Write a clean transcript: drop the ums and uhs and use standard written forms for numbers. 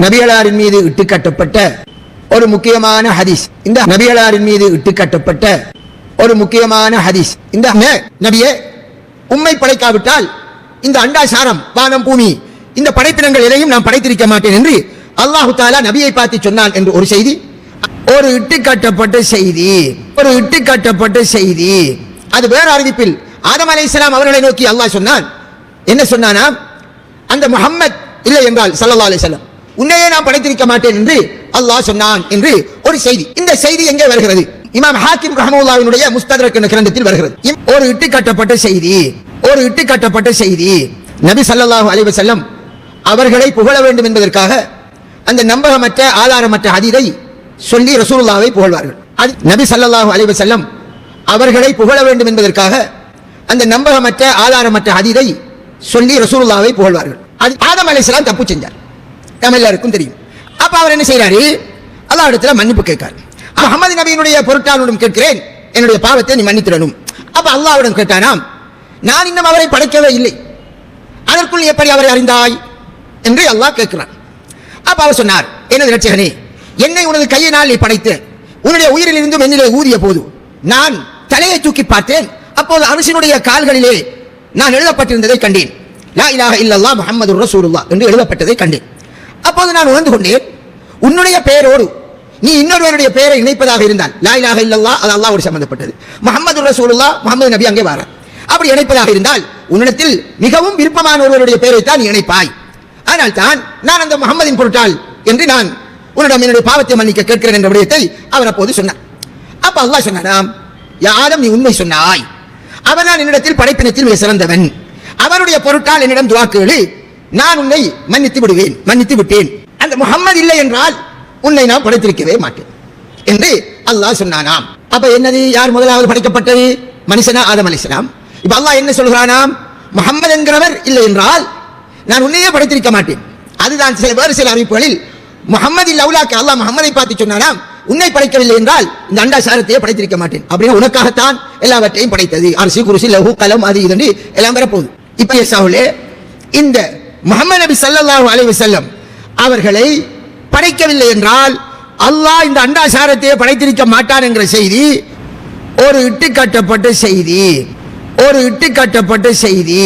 நபிகளாரின் மீது இட்டுக்கட்டப்பட்ட ஒரு முக்கியமான ஹதீஸ். இந்த நபிகளாரின் மீது இட்டுக்கட்டப்பட்ட ஒரு முக்கியமான ஹதீஸ். இந்த நபியே, உம்மை படைக்காவிட்டால் இந்த அண்டாசாரம், வானம், பூமி, இந்த படைப்பினங்கள் எதையும் நான் படைத்திருக்க மாட்டேன் என்று அல்லாஹு தஆலா நபியை பார்த்து சொன்னான் என்று ஒரு செய்தி. ஒரு இட்டுக்கட்டப்பட்ட செய்தி, ஒரு இட்டுக்கட்டப்பட்ட செய்தி. அது வேற அறிவிப்பில் ஆதம் அலைஹிஸ்ஸலாம் அவர்களை நோக்கி அல்லாஹ் சொன்னான். என்ன சொன்னானா? அந்த முஹம்மத் இல்லை என்றால் ஸல்லல்லாஹு அலைஹி வஸல்லம், உன்னையே நான் படைத்திருக்க மாட்டேன் என்று அல்லாஹ் சொன்னான் என்று ஒரு செய்தி. இந்த செய்தி எங்கே வருகிறது? இமாம் ஹாக்கிம் ரஹ்மத்துல்லாஹினுடைய முஸ்தத்ரக் என்ற கிரந்தத்தில் வருகிறது. ஒரு இட்டுக்கட்டப்பட்ட செய்தி, ஒரு இட்டுக்கட்டப்பட்ட செய்தி. நபி ஸல்லல்லாஹு அலைஹி வஸல்லம் அவர்களை புகழ வேண்டும் என்பதற்காக அந்த நம்பகமற்ற ஆதாரமற்ற ஹதீஸை சொல்லி ரசூலுல்லாஹ்வை புகழ்வார்கள். நபி ஸல்லல்லாஹு அலைஹி வஸல்லம் அவர்களை புகழ வேண்டும் என்பதற்காக அந்த நம்பகமற்ற ஆதாரமற்ற ஹதீஸை சொல்லி ரசூலுல்லாஹ்வை புகழ்வார்கள். ஆதம் அலைஹிஸ்ஸலாம் தப்பு செஞ்சார், நம்ம எல்லாருக்கும் தெரியும். அப்ப அவர் என்ன செய்யறாரு? அல்லாஹ்விடத்தில் மன்னிப்பு கேட்கிறார். முஹம்மது நபியினுடைய பொருட்டானுடன் கேட்கிறேன், என்னுடைய பாவத்தை நீ மன்னித்திடணும். அப்ப அல்லாஹ்விடம் கேட்டானாம், நான் இன்னும் அவரை படைக்கவே இல்லை, அதற்குள் எப்படி அவரை அறிந்தாய் என்று அல்லாஹ் கேட்கிறான். அப்ப அவர் சொன்னார், எனது இரட்சகனே, என்னை உனது கையினால் நீ படைத்து உன்னுடைய உயிரில் இருந்தும் என்னிலே ஊதிய போது நான் தலையை தூக்கி பார்த்தேன். அப்போது அரசினுடைய கால்களிலே நான் எழுதப்பட்டிருந்ததை கண்டேன். லா இலாஹ இல்லல்லாஹ் முஹம்மதுர் ரசூலுல்லாஹ் என்று எழுதப்பட்டதை கண்டேன். அப்போது நான் உணர்ந்து கொண்டேன், உன்னுடைய பெயரோடு நீ இன்னொருவருடைய பெயரை இணைப்பதாக இருந்தால், லா இலாஹ இல்லல்லாஹ் அது அல்லாஹ்வோடு சம்பந்தப்பட்டது, முஹம்மதுர் ரசூலுல்லாஹ் முஹம்மது நபி அங்கே வரார், அப்படி இணைப்பதாக இருந்தால் உன்னிடத்தில் மிகவும் விருப்பமான ஒருவருடைய பெயரை தான் நீ இணைப்பாய். ஆனால் தான் நான் அந்த முஹம்மதின் பொருட்டால் என்று நான் உன்னிடம் என்னுடைய பாவத்தை மன்னிக்க கேட்கிறேன் என்ற விடயத்தை அவர் அப்போது சொன்னார். அப்ப அல்லாஹ் சொன்னாராம், யாரும் நீ உண்மை சொன்னாய், அவர் நான் என்னிடத்தில் படைப்பினத்தில் மிக சிறந்தவன், அவருடைய பொருட்டால் என்னிடம் துஆ கேளு, நான் உன்னை மன்னித்து விடுவேன், மன்னித்து விட்டேன். அந்த முஹம்மது இல்லை என்றால் உன்னை நான் படைத்திருக்கவே மாட்டேன் என்று அல்லாஹ் சொன்னானாம். அப்ப என்னது? யார் முதலாவது படைக்கப்பட்டது? மனுஷனா? ஆதம் அலைஹிஸ்ஸலாம். இப்ப அல்லாஹ் என்ன சொல்கிறானாம்? முஹம்மது என்கிறவர் இல்லை என்றால் நான் உன்னையே படைத்திருக்க மாட்டேன். அதுதான் வேறு சில அறிவிப்புகளில் முஹம்மது லவ்லாக்கு அல்லாஹ் முஹம்மதை பார்த்து சொன்னானாம், உன்னை படைக்கவில்லை என்றால் இந்த அண்டாசாரத்தையே படைத்திருக்க மாட்டேன், அப்படின்னு உனக்காகத்தான் எல்லாவற்றையும் படைத்தது, அரிசி குருசி லஹு கலம் அது இது எல்லாம் வரப்போகுது. இப்ப ஏசாவுலே இந்த முஹம்மது நபி ஸல்லல்லாஹு அலைஹி வஸல்லம் அவர்களை படைக்கவில்லை என்றால் அல்லாஹ் இந்த அண்டாசாரத்தையே படைத்திருக்க மாட்டான் என்கிற செய்தி ஒரு இட்டுக்கட்டப்பட்ட செய்தி, ஒரு இட்டுக்கட்டப்பட்ட செய்தி.